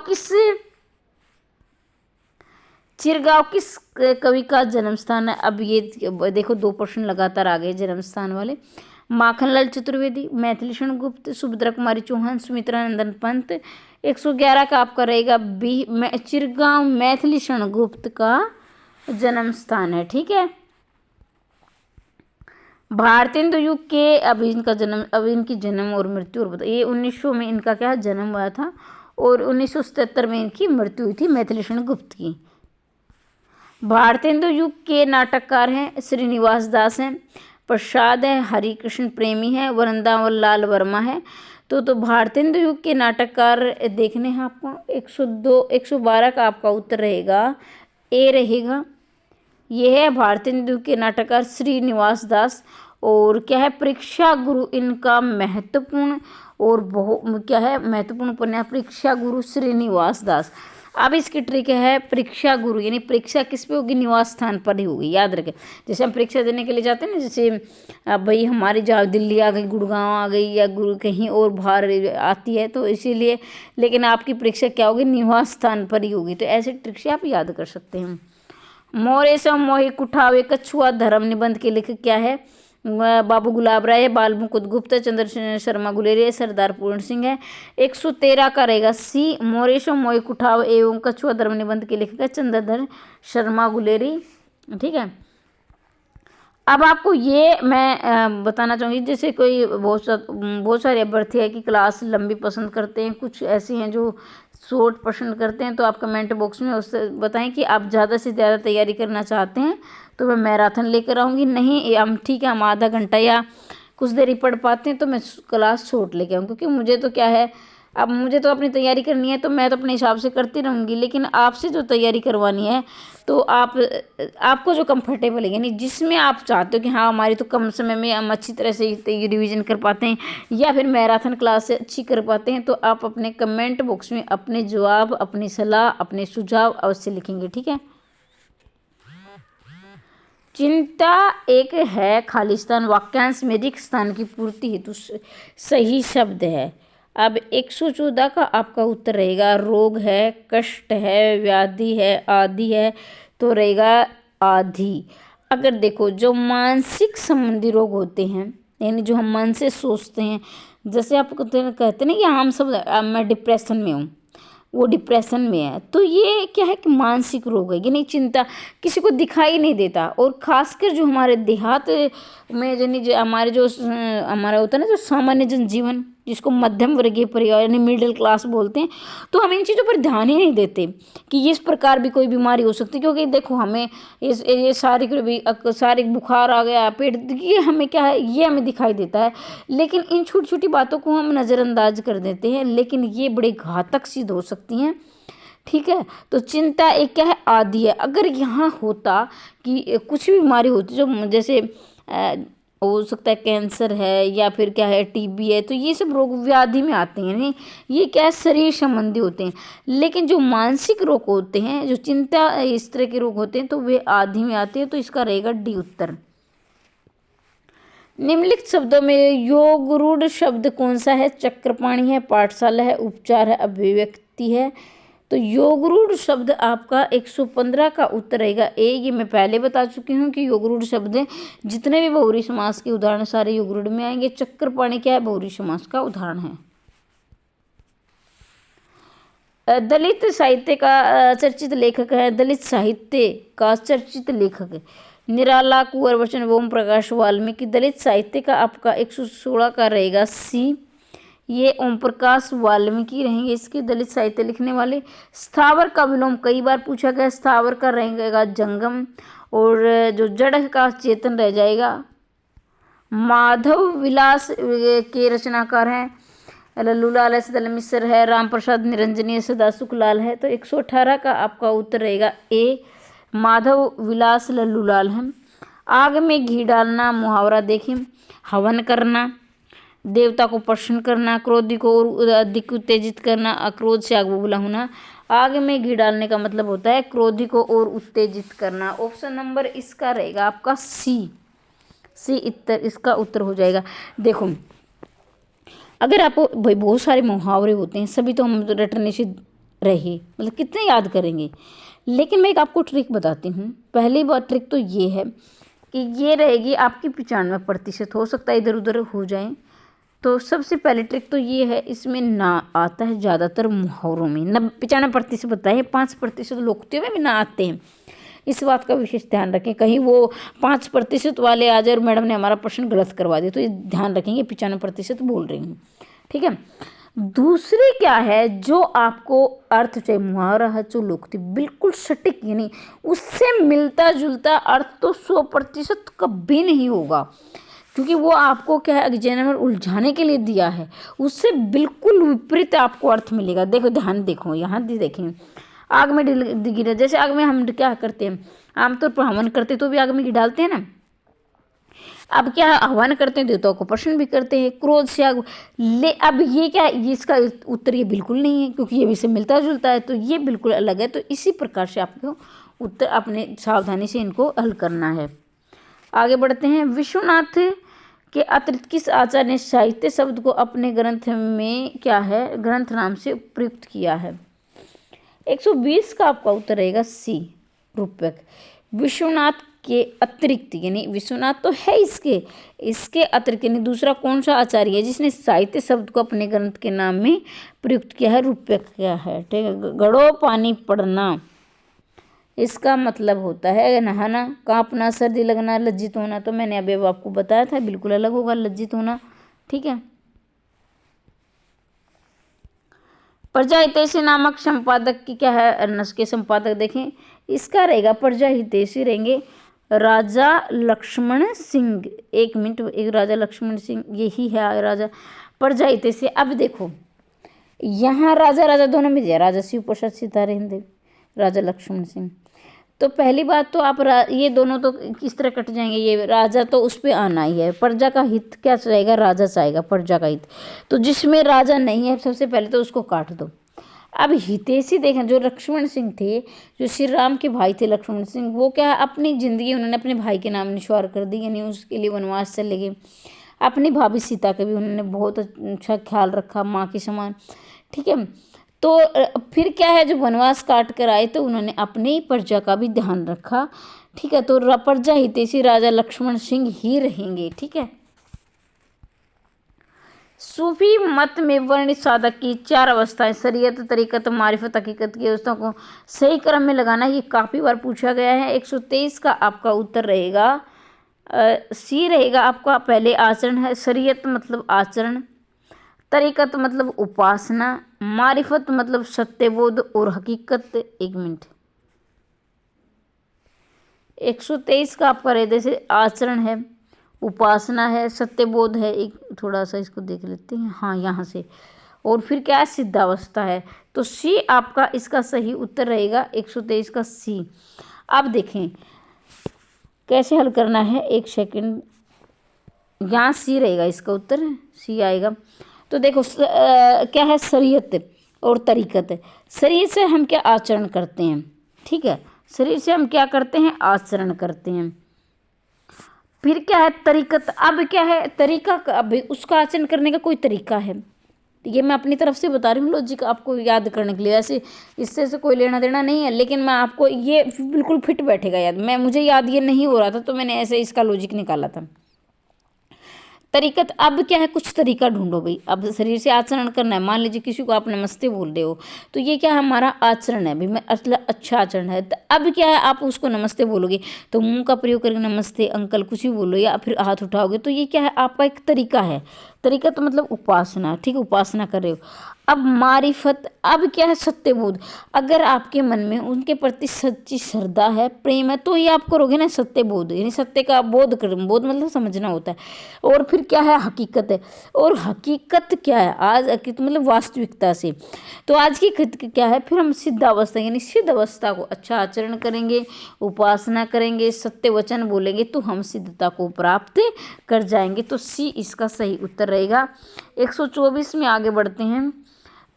किस कवि का जन्म स्थान है? अब ये देखो 2 प्रश्न लगातार आ गए जन्म स्थान वाले। माखनलाल चतुर्वेदी, मैथिली शरण गुप्त, सुभद्रा कुमारी चौहान, सुमित्रा नंदन पंत। 111 का आपका रहेगा बी, चिरगांव मैथिली शरण गुप्त का जन्म स्थान है, ठीक है। भारतेंदु युग के अब इनकी जन्म और मृत्यु और बताइए। ये 1900 में इनका क्या जन्म हुआ था और 1977 में इनकी मृत्यु हुई थी, मैथिली शरण गुप्त की। भारतेंदु युग के नाटककार हैं श्रीनिवास दास हैं, प्रसाद है, हरिकृष्ण प्रेमी है, वृंदावन लाल वर्मा है। तो भारतेंदु युग के नाटककार देखने हैं आपको। 112 का आपका उत्तर रहेगा ए रहेगा। ये है भारतेंदु के नाटककार श्रीनिवास दास। और क्या है, परीक्षा गुरु इनका महत्वपूर्ण और क्या है महत्वपूर्ण उपन्यास परीक्षा गुरु श्रीनिवास दास। अब इसकी ट्रिक है, परीक्षा गुरु यानी परीक्षा किस पे होगी, निवास स्थान पर ही होगी, याद रखें। जैसे हम परीक्षा देने के लिए जाते हैं ना, जैसे भाई हमारी जहाँ दिल्ली आ गई, गुड़गांव आ गई, या गुरु कहीं और बाहर आती है, तो इसीलिए, लेकिन आपकी परीक्षा क्या होगी, निवास स्थान पर ही होगी। तो ऐसे ट्रिक से आप याद कर सकते हैं। मोरे सम मोहि कुठावे कछुआ धर्म निबंध के लेखक क्या है, बाबू गुलाब राय है, बाल मुकुंद गुप्ता, चंद्र शर्मा गुलेरिया, सरदार पूर्ण सिंह है। 113 का रहेगा सी, मोरेशो मोई कुठाव एवं कछुआ धर्म निबंध के लेखक है चंद्रधर शर्मा गुलेरी। ठीक है, अब आपको ये मैं बताना चाहूँगी, जैसे कोई बहुत सारे अभ्यर्थी है कि क्लास लंबी पसंद करते हैं, कुछ ऐसे हैं जो शॉर्ट पसंद करते हैं, तो आप कमेंट बॉक्स में उससे बताएं कि आप ज़्यादा से ज़्यादा तैयारी करना चाहते हैं तो मैं मैराथन लेकर आऊँगी, नहीं हम ठीक है हम आधा घंटा या कुछ देर ही पढ़ पाते हैं तो मैं क्लास शॉर्ट लेके आऊँ, क्योंकि मुझे तो क्या है, अब मुझे तो अपनी तैयारी करनी है तो मैं तो अपने हिसाब से करती रहूँगी, लेकिन आपसे जो तैयारी करवानी है तो आपको जो कंफर्टेबल है, यानी जिसमें आप चाहते हो कि हाँ हमारी तो कम समय में हम अच्छी तरह से रिवीजन कर पाते हैं या फिर मैराथन क्लास से अच्छी कर पाते हैं, तो आप अपने कमेंट बॉक्स में अपने जवाब, अपनी सलाह, अपने सुझाव अवश्य लिखेंगे। ठीक है, चिंता एक है खालिस्तान, वाक्यांश में रिक्त स्थान की पूर्ति हेतु सही शब्द है। अब 114 का आपका उत्तर रहेगा रोग है, कष्ट है, व्याधि है, आदि है, तो रहेगा आदि। अगर देखो जो मानसिक संबंधी रोग होते हैं, यानी जो हम मन से सोचते हैं, जैसे आप कहते ना कि हम सब मैं डिप्रेशन में हूँ, वो डिप्रेशन में है, तो ये क्या है कि मानसिक रोग है, ये नहीं चिंता किसी को दिखाई नहीं देता। और खासकर जो हमारे देहात में जो हमारे जो हमारा होता है ना जो सामान्य जनजीवन, जिसको मध्यम वर्गीय परिवार यानी मिडिल क्लास बोलते हैं, तो हम इन चीज़ों पर ध्यान ही नहीं देते कि इस प्रकार भी कोई बीमारी हो सकती है। क्योंकि देखो हमें ये शारीरिक बुखार आ गया, पेट, ये हमें क्या है, ये हमें दिखाई देता है, लेकिन इन छोटी छोटी बातों को हम नज़रअंदाज कर देते हैं, लेकिन ये बड़े घातक सिद्ध हो सकती हैं। ठीक है, तो चिंता एक क्या है, आदि है। अगर यहाँ होता कि कुछ भी बीमारी होती जो जैसे हो सकता है कैंसर है या फिर क्या है टीबी है, तो ये सब रोग व्याधि में आते हैं, नहीं ये क्या है शरीर संबंधी होते हैं। लेकिन जो मानसिक रोग होते हैं, जो चिंता इस तरह के रोग होते हैं, तो वे आदि में आते हैं, तो इसका रहेगा डी उत्तर। निम्नलिखित शब्दों में योग रूढ़ शब्द कौन सा है? चक्रपाणी है, पाठशाला है, उपचार है, अभिव्यक्ति है। तो योगरूढ़ शब्द आपका 115 का उत्तर रहेगा ए। ये मैं पहले बता चुकी हूँ कि योगरूढ़ शब्द जितने भी बहुव्रीहि समास के उदाहरण सारे योगरूढ़ में आएंगे। चक्रपाणी क्या है? बहुव्रीहि समास का उदाहरण है। दलित साहित्य का चर्चित लेखक है, दलित साहित्य का चर्चित लेखक है निराला, कुंवर बचन, ओम प्रकाश वाल्मीकि। दलित साहित्य का आपका 116 का रहेगा सी, ये ओम प्रकाश वाल्मीकि रहेंगे इसके दलित साहित्य लिखने वाले। स्थावर का विलोम कई बार पूछा गया, स्थावर का रहेगा जंगम, और जो जड़ का चेतन रह जाएगा। माधव विलास के रचनाकार हैं लल्लूलाल है, सदल मिश्र है, राम प्रसाद निरंजनी है, सदा सुखलाल है। तो 118 का आपका उत्तर रहेगा ए, माधव विलास लल्लूलाल है। आग में घी डालना मुहावरा देखें, हवन करना, देवता को प्रसन्न करना, क्रोधी को और अधिक उत्तेजित करना, अक्रोध से आग बबूला होना। आग में घी डालने का मतलब होता है क्रोधी को और उत्तेजित करना। ऑप्शन नंबर इसका रहेगा आपका सी, इसका उत्तर हो जाएगा। देखो अगर आप भाई बहुत सारे मुहावरे होते हैं, सभी तो हम रटने से रहे, मतलब कितने याद करेंगे। लेकिन मैं एक आपको ट्रिक बताती हूँ। पहली बात ट्रिक तो ये है कि ये रहेगी आपकी 95%, हो सकता है इधर उधर हो जाए। तो सबसे पहले ट्रिक तो ये है, इसमें ना आता है ज़्यादातर मुहावरों में 95% बताए, 5% लोकोक्तियों में भी ना आते हैं। इस बात का विशेष ध्यान रखें, कहीं वो 5% वाले आ जाए और मैडम ने हमारा प्रश्न गलत करवा दिया, तो ये ध्यान रखेंगे 95% बोल रही हूँ। ठीक है, दूसरी क्या है, जो आपको अर्थ चाहे मुहावरा है जो लोकोक्ति बिल्कुल सटीक, यानी उससे मिलता जुलता अर्थ तो 100% कभी नहीं होगा, क्योंकि वो आपको क्या है एग्जामिनर उलझाने के लिए दिया है, उससे बिल्कुल विपरीत आपको अर्थ मिलेगा। देखो ध्यान देखो, यहाँ देखें, आग में गिरा, जैसे आग में हम क्या करते हैं, आमतौर पर हवन करते तो भी आग में घी डालते हैं ना। अब क्या हवन करते हैं, देवताओं को प्रसन्न भी करते हैं, क्रोध से आग अब ये क्या है, इसका उत्तर ये बिल्कुल नहीं है, क्योंकि ये भी से मिलता जुलता है, तो ये बिल्कुल अलग है। तो इसी प्रकार से आपको उत्तर अपने सावधानी से इनको हल करना है। आगे बढ़ते हैं। विश्वनाथ के अतिरिक्त किस आचार्य ने साहित्य शब्द को अपने ग्रंथ में क्या है, ग्रंथ नाम से प्रयुक्त किया है? 120 का आपका उत्तर रहेगा सी, रूपक। विश्वनाथ के अतिरिक्त, यानी विश्वनाथ तो है इसके अतिरिक्त, यानी दूसरा कौन सा आचार्य है जिसने साहित्य शब्द को अपने ग्रंथ के नाम में प्रयुक्त किया है, रूपक किया है। ठीक है, घड़ो पानी पड़ना, इसका मतलब होता है नहाना, कांपना, सर्दी लगना, लज्जित होना। तो मैंने अभी अब आपको बताया था, बिल्कुल अलग होगा लज्जित होना। ठीक है, प्रजा हितैषी नामक संपादक की क्या है, अर्नस के संपादक देखें, इसका रहेगा प्रजा हितैषी रहेंगे राजा लक्ष्मण सिंह। एक मिनट, एक राजा लक्ष्मण सिंह यही है राजा प्रजा हितैषी। अब देखो यहाँ राजा दोनों में दिया, राजा शिव प्रसाद सीताराम, राजा लक्ष्मण सिंह। तो पहली बात तो आप ये दोनों तो किस तरह कट जाएंगे, ये राजा तो उस पर आना ही है, प्रजा का हित क्या चाहेगा, राजा चाहेगा प्रजा का हित। तो जिसमें राजा नहीं है सबसे पहले तो उसको काट दो। अब हितैषी देखें, जो लक्ष्मण सिंह थे, जो श्री राम के भाई थे लक्ष्मण सिंह, वो क्या अपनी जिंदगी उन्होंने अपने भाई के नाम निश्वार कर दी, यानी उसके लिए वनवास चले गए। अपनी भाभी सीता का भी उन्होंने बहुत अच्छा ख्याल रखा, माँ के समान। ठीक है, तो फिर क्या है, जब वनवास काट कर आए तो उन्होंने अपनी प्रजा का भी ध्यान रखा। ठीक है, तो प्रजा हितैषी राजा लक्ष्मण सिंह ही रहेंगे। ठीक है, सूफी मत में वर्णित साधक की 4 अवस्थाएं, शरीयत, तरीकत, मारिफत, हकीकत की अवस्थाओं को सही क्रम में लगाना, ये काफ़ी बार पूछा गया है। 123 का आपका उत्तर रहेगा सी रहेगा आपका। पहले आचरण है, शरीयत मतलब आचरण, तरीकत मतलब उपासना, मारिफत मतलब सत्यबोध, और हकीकत, एक मिनट, 123 का आपका रहे जैसे आचरण है, उपासना है, सत्यबोध है, एक थोड़ा सा इसको देख लेते हैं, हाँ यहाँ से, और फिर क्या है, सिद्धावस्था है। तो सी आपका इसका सही उत्तर रहेगा 123 का सी। अब देखें कैसे हल करना है, एक सेकंड, यहाँ सी रहेगा इसका उत्तर, सी आएगा। तो देखो क्या है, शरीयत और तरीकत। शरीर से हम क्या आचरण करते हैं, ठीक है, शरीर से हम क्या करते हैं, आचरण करते हैं। फिर क्या है, तरीकत। अब क्या है तरीका, अब उसका आचरण करने का कोई तरीका है, ये मैं अपनी तरफ से बता रही हूँ लॉजिक आपको याद करने के लिए, ऐसे इससे से कोई लेना देना नहीं है, लेकिन मैं आपको ये बिल्कुल फिट बैठेगा याद। मुझे याद ये नहीं हो रहा था तो मैंने ऐसे इसका लॉजिक निकाला था। तरीकत, अब क्या है, कुछ तरीका ढूंढो भाई। अब शरीर से आचरण करना है, मान लीजिए किसी को आप नमस्ते बोल रहे हो, तो ये क्या है, हमारा आचरण है भाई, मैं अच्छा आचरण है। तो अब क्या है, आप उसको नमस्ते बोलोगे तो मुंह का प्रयोग करके नमस्ते अंकल कुछ भी बोलो, या फिर हाथ उठाओगे, तो ये क्या है, आपका एक तरीका है। तरीका तो मतलब उपासना, ठीक है, उपासना कर रहे हो। अब मारिफत, अब क्या है, सत्यबोध। अगर आपके मन में उनके प्रति सच्ची श्रद्धा है, प्रेम है, तो ये आप करोगे ना सत्यबोध, यानी सत्य का बोध कर, बोध मतलब समझना होता है। और फिर क्या है, हकीकत है। और हकीकत क्या है, आज हकीकत मतलब वास्तविकता से। तो आज की क्या है, फिर हम सिद्ध अवस्था, यानी सिद्ध अवस्था को अच्छा आचरण करेंगे, उपासना करेंगे, सत्य वचन बोलेंगे, तो हम सिद्धता को प्राप्त कर जाएंगे। तो सी इसका सही उत्तर रहेगा। 124 में आगे बढ़ते हैं।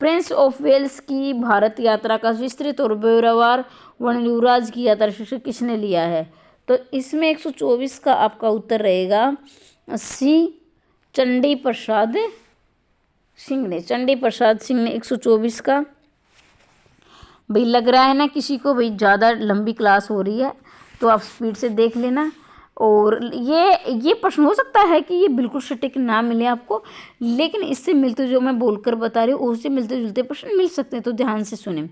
प्रिंस ऑफ वेल्स की भारत यात्रा का विस्तृत और ब्यौरावार वर्णन युवराज की यात्रा शीर्षक किसने लिया है, तो इसमें 124 का आपका उत्तर रहेगा सी, चंडी प्रसाद सिंह ने। चंडी प्रसाद सिंह ने 124 का। भाई लग रहा है ना किसी को भाई ज़्यादा लंबी क्लास हो रही है, तो आप स्पीड से देख लेना। और ये प्रश्न हो सकता है कि ये बिल्कुल सटीक ना मिले आपको, लेकिन इससे मिलते जो मैं बोलकर बता रही हूँ उससे मिलते जुलते प्रश्न मिल सकते हैं, तो ध्यान से सुने।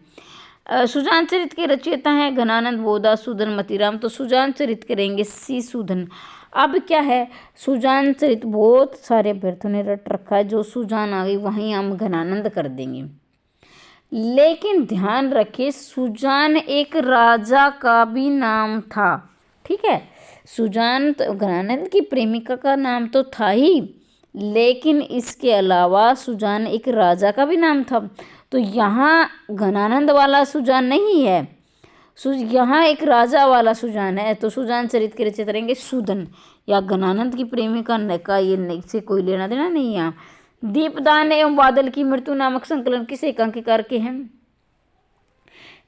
सुजान चरित के रचयिता हैं घनानंद बोधा, सूदन मतीराम। तो सुजान चरित करेंगे सी, सूदन। अब क्या है, सुजान चरित बहुत सारे अभ्यर्थियों ने रट रखा है, जो सुजान आ गई वहीं हम घनानंद कर देंगे। लेकिन ध्यान रखिए, सुजान एक राजा का भी नाम था, ठीक है। सुजान तो घनानंद की प्रेमिका का नाम तो था ही, लेकिन इसके अलावा सुजान एक राजा का भी नाम था। तो यहाँ घनानंद वाला सुजान नहीं है, यहाँ एक राजा वाला सुजान है। तो सुजान चरित के रचयिता रहेंगे सूदन, या घनानंद की प्रेमिका का ये से कोई लेना देना नहीं। यहाँ दीपदान एवं बादल की मृत्यु नामक संकलन किस एकांकीकार के हैं,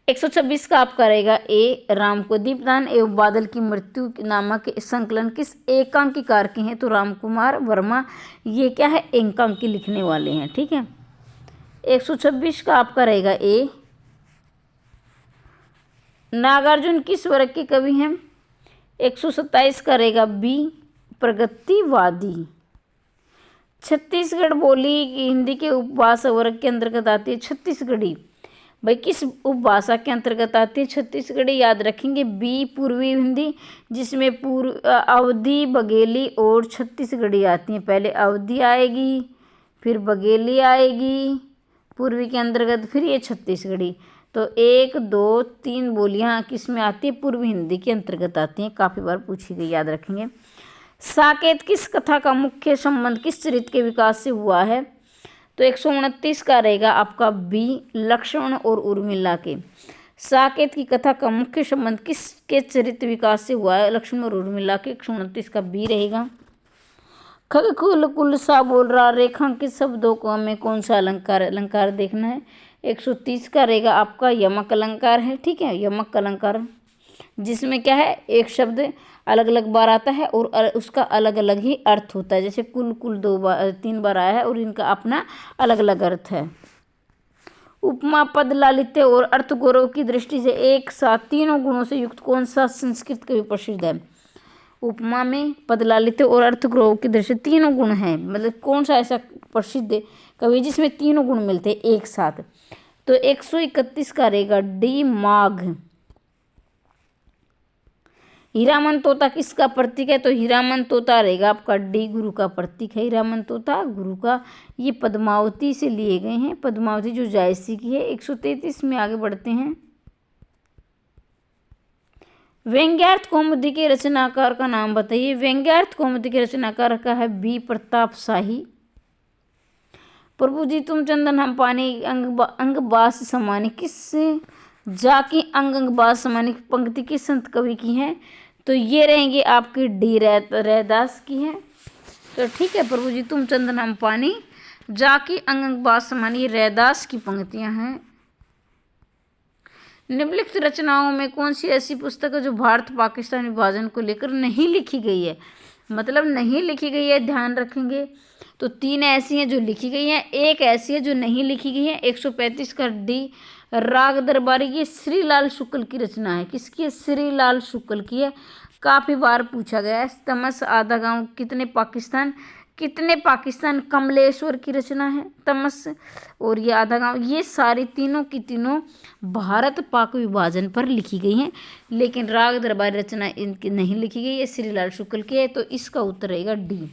126 का आपका रहेगा ए, राम को। दीपदान एवं बादल की मृत्यु नामक संकलन किस एकांकीकार के हैं, तो राम कुमार वर्मा। ये क्या है, एकांकी लिखने वाले हैं, ठीक है। 126 का आपका रहेगा ए। नागार्जुन किस वर्ग के कवि हैं, 127 का रहेगा बी, प्रगतिवादी। छत्तीसगढ़ बोली हिंदी के उपभाषा वर्ग के अंतर्गत आती है। छत्तीसगढ़ी भाई किस उपभाषा के अंतर्गत आती है? छत्तीसगढ़ी याद रखेंगे बी, पूर्वी हिंदी, जिसमें अवधी, बघेली और छत्तीसगढ़ी आती हैं। पहले अवधी आएगी, फिर बघेली आएगी पूर्वी के अंतर्गत, फिर ये छत्तीसगढ़ी। तो 1, 2, 3 बोलियां किस में आती है? पूर्वी हिंदी के अंतर्गत आती हैं। काफ़ी बार पूछी गई, याद रखेंगे। साकेत किस कथा का मुख्य संबंध किस चरित्र के विकास से हुआ है? तो 129 का रहेगा आपका बी, लक्ष्मण और उर्मिला के। साकेत की कथा का मुख्य संबंध किसके चरित्र विकास से हुआ है? लक्ष्मण और उर्मिला के। 129 का बी रहेगा। खगकुल कुल सा बोल रहा, रेखांकित शब्दों को हमें कौन सा अलंकार देखना है? 130 का रहेगा आपका यमक अलंकार है। ठीक है, यमक अलंकार जिसमें क्या है, एक शब्द अलग अलग बार आता है और उसका अलग अलग ही अर्थ होता है। जैसे कुल 3 बार आया है और इनका अपना अलग अलग अर्थ है। उपमा, पद, लालित्य और अर्थ गौरव की दृष्टि से एक साथ तीनों गुणों से युक्त कौन सा संस्कृत कवि प्रसिद्ध है? उपमा में पद, लालित्य और अर्थ गौरव की दृष्टि तीनों गुण हैं, मतलब कौन सा ऐसा प्रसिद्ध कवि जिसमें तीनों गुण मिलते हैं एक साथ? तो 131 का रहेगा डी, माघ। हीरामन तोता किसका प्रतीक है? तो हीरामन तोता रहेगा आपका डी, गुरु का प्रतीक है। हीरामन तोता गुरु का। ये पद्मावती से लिए गए हैं, पद्मावती जो जायसी की है। 133 में आगे बढ़ते हैं। व्यंग्यार्थ कौमुदी के रचनाकार का नाम बताइए। व्यंग्यार्थ कौमुदी के रचनाकार का है बी, प्रताप शाही। प्रभु जी तुम चंदन हम पानी, अंग बास समानी, किस जाकी अंग बास समानी पंक्ति किस संत कवि की है? तो ये रहेंगे आपकी डी, रैदास की है। तो ठीक है, प्रभु जी तुम चंदन हम पानी, जाकी अंग बास समानी, रैदास की पंक्तियां हैं। निम्नलिखित रचनाओं में कौन सी ऐसी पुस्तक है जो भारत पाकिस्तान विभाजन को लेकर नहीं लिखी गई है? मतलब नहीं लिखी गई है, ध्यान रखेंगे। तो 3 ऐसी हैं जो लिखी गई हैं, एक ऐसी है जो नहीं लिखी गई है। 135 का डी, राग दरबारी। ये श्रीलाल शुक्ल की रचना है। किसकी है? श्रीलाल शुक्ल की है। काफ़ी बार पूछा गया है। तमस, आधा गांव, कितने पाकिस्तान, कमलेश्वर की रचना है तमस और ये आधा गांव। ये सारी तीनों की तीनों भारत पाक विभाजन पर लिखी गई हैं, लेकिन राग दरबारी रचना इनकी नहीं लिखी गई है, श्रीलाल शुक्ल की है। तो इसका उत्तर रहेगा डी।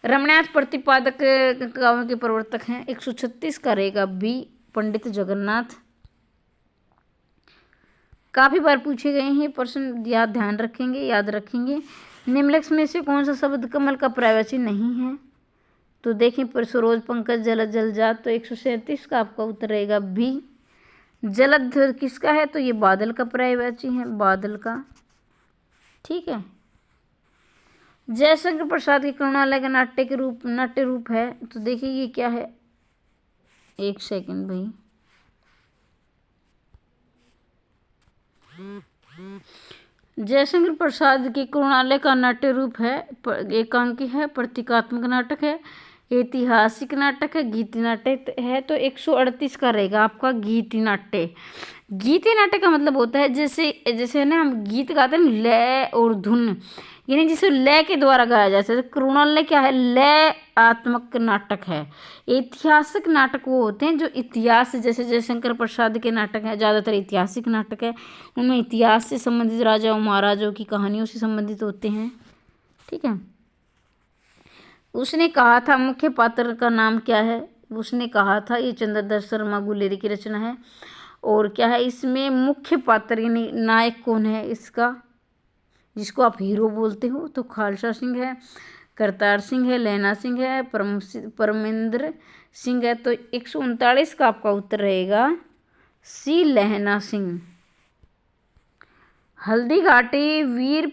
रमण्यार्थ प्रतिपादक काव्य के प्रवर्तक हैं। 136 का रहेगा बी, पंडित जगन्नाथ। काफ़ी बार पूछे गए हैं प्रश्न, ध्यान रखेंगे, याद रखेंगे। निम्नलिखित में से कौन सा शब्द कमल का पर्यायवाची नहीं है? तो देखें, पर सरोज, पंकज, जलद, जलजात। तो 137 का आपका उत्तर रहेगा बी। जलद किसका है? तो ये बादल का पर्यायवाची है, बादल का। ठीक है। जयशंकर प्रसाद की करुणालय का नाट्य रूप है। तो देखिए ये क्या है, एक सेकंड भाई। जयशंकर प्रसाद की करुणालय का नाट्य रूप है, एकांकी है, प्रतीकात्मक नाटक है, ऐतिहासिक नाटक है, गीति नाट्य है। तो 138 का रहेगा आपका गीति नाट्य। गीति नाट्य का मतलब होता है जैसे ना हम गीत गाते हैं लय और धुन, यानी जिसे लय के द्वारा गाया जाता है। करुणालय क्या है? लय आत्मक नाटक है। ऐतिहासिक नाटक वो होते हैं जो इतिहास, जैसे जयशंकर प्रसाद के नाटक हैं ज़्यादातर ऐतिहासिक नाटक है, उनमें इतिहास से संबंधित राजाओं महाराजाओं की कहानियों से संबंधित होते हैं। ठीक है। उसने कहा था मुख्य पात्र का नाम क्या है? उसने कहा था, ये चंद्रधर शर्मा गुलेरी की रचना है। और क्या है इसमें मुख्य पात्र यानी नायक कौन है इसका, जिसको आप हीरो बोलते हो? तो खालसा सिंह है, करतार सिंह है, लहना सिंह है, परमेंद्र सिंह है। तो 139 का आपका उत्तर रहेगा सी, लहना सिंह। हल्दीघाटी वीर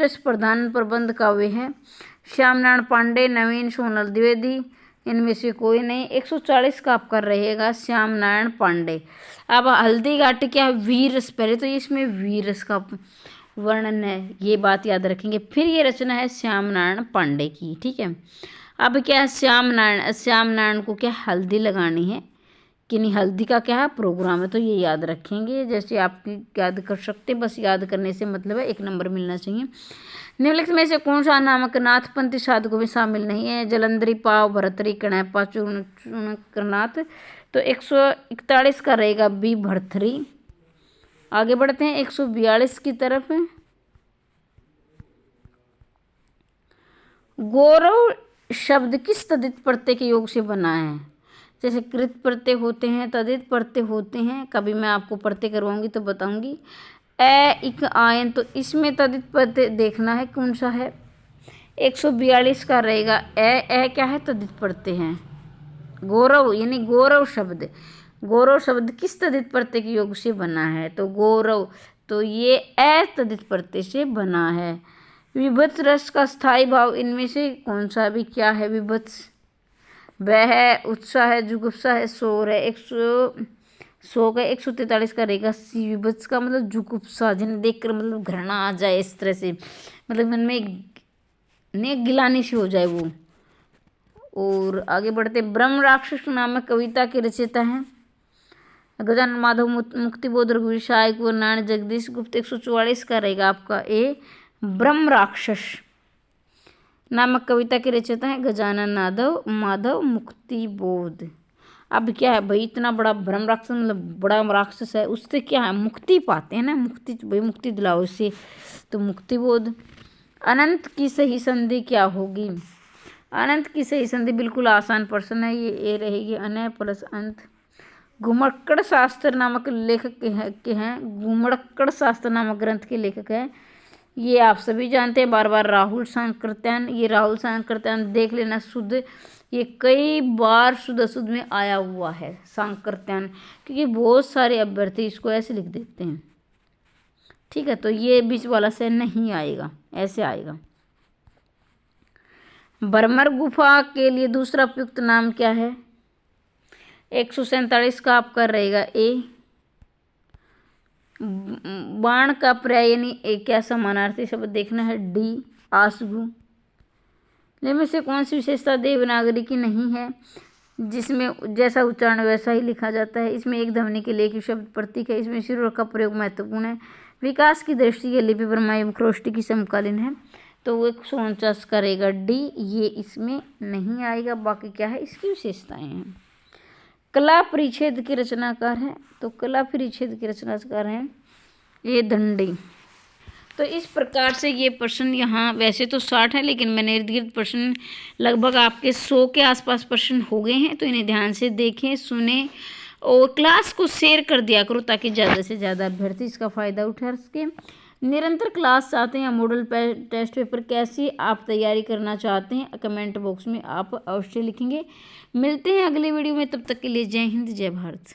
रस प्रधान प्रबंध काव्य है। श्यामनारायण पांडे, नवीन सोनल द्विवेदी, इनमें से कोई नहीं। 140 का आपका रहेगा श्याम नारायण पांडे। अब हल्दीघाटी क्या है? वीर रस, पहले तो इसमें वीर रस का वर्णन है, ये बात याद रखेंगे। फिर ये रचना है श्याम नारायण पांडे की। ठीक है। अब क्या है, श्याम नारायण को क्या हल्दी लगानी है, यानी हल्दी का क्या है, प्रोग्राम है। तो ये याद रखेंगे, जैसे आप याद कर सकते, बस याद करने से मतलब है 1 नंबर मिलना चाहिए। निम्नलिखित में से कौन सा नामक नाथपंथी साधकों में शामिल नहीं है? जलंधरी, पाव, भरतरी, कणैपा, चूर्णकनाथ। तो 141 का रहेगा बी, भरतरी। आगे बढ़ते हैं 142 की तरफ। गौरव शब्द किस तद्धित प्रत्यय के योग से बना है? जैसे कृत प्रत्यय होते हैं, तद्धित प्रत्यय होते हैं, कभी मैं आपको प्रत्यय करवाऊंगी तो बताऊंगी। इक आयन, तो इसमें तद्धित प्रत्यय देखना है कौन सा है। 142 का रहेगा क्या है, तद्धित प्रत्यय है। गौरव यानी गौरव शब्द, गौरव शब्द किस तद्धित प्रत्यय के योग से बना है? तो गौरव, तो ये तद्धित प्रत्यय से बना है। विभत्स रस का स्थायी भाव इनमें से कौन सा भी क्या है? विभत्स, वह है, उत्साह है, जुगुप्सा है, शोर है। 100 का 143 का रहेगा सी, विभत्स का मतलब जुगुप्सा, जिन्हें देखकर मतलब घृणा आ जाए, इस तरह से मतलब मन में गिलानी सी हो जाए वो। और आगे बढ़ते, ब्रह्म राक्षस नामक कविता के रचयिता हैं गजानन माधव, मुक्तिबोध, रघुवीर सहाय, कुंवर नारायण, जगदीश गुप्त। 144 का रहेगा आपका ए, ब्रह्म राक्षस नामक कविता के रचयिता है गजानन माधव मुक्तिबोध। अब क्या है भाई, इतना बड़ा ब्रह्म राक्षस मतलब बड़ा राक्षस है, उससे क्या है, मुक्ति पाते हैं ना, मुक्ति भाई, मुक्ति दिलाओ इससे, तो मुक्तिबोध। अनंत की सही संधि क्या होगी? अनंत की सही संधि बिल्कुल आसान प्रश्न है, ये ए रहेगी, अनय प्लस अंत। घुमक्कड़ शास्त्र नामक लेखक के हैं, घुमक्कड़ शास्त्र नामक ग्रंथ के लेखक हैं, ये आप सभी जानते हैं, बार बार राहुल सांकृत्यायन। ये राहुल सांकृत्यायन देख लेना, शुद्ध, ये कई बार शुद्ध अशुद्ध में आया हुआ है सांकृत्यायन, क्योंकि बहुत सारे अभ्यर्थी इसको ऐसे लिख देते हैं। ठीक है, तो ये बीच वाला से नहीं आएगा, ऐसे आएगा। बर्मर गुफा के लिए दूसरा उपयुक्त नाम क्या है? 147 का आपका रहेगा ए। बाण का पर्याय यानी क्या समानार्थी शब्द देखना है, डी, आसगु। इनमें से कौन सी विशेषता देवनागरी की नहीं है, जिसमें जैसा उच्चारण वैसा ही लिखा जाता है? इसमें एक ध्वनि के लिए एक शब्द प्रतीक है, इसमें शिरोर का प्रयोग महत्वपूर्ण है, विकास की दृष्टि के लिपि ब्रह्माई खरोष्टी की समकालीन है। तो वो 149 करेगा डी, ये इसमें नहीं आएगा। बाकी क्या है, इसकी विशेषताएं हैं। कला परिच्छेद के रचनाकार हैं, तो कला परिच्छेद के रचनाकार हैं ये दंडी। तो इस प्रकार से ये प्रश्न यहाँ वैसे तो 60 है, लेकिन मैंने इर्द गिर्द प्रश्न लगभग आपके 100 के आसपास प्रश्न हो गए हैं, तो इन्हें ध्यान से देखें, सुने और क्लास को शेयर कर दिया करो, ताकि ज़्यादा से ज़्यादा अभ्यर्थी इसका फ़ायदा उठा सके। निरंतर क्लास चाहते हैं या मॉडल टेस्ट पेपर कैसी आप तैयारी करना चाहते हैं, कमेंट बॉक्स में आप अवश्य लिखेंगे। मिलते हैं अगले वीडियो में, तब तक के लिए जय हिंद, जय भारत।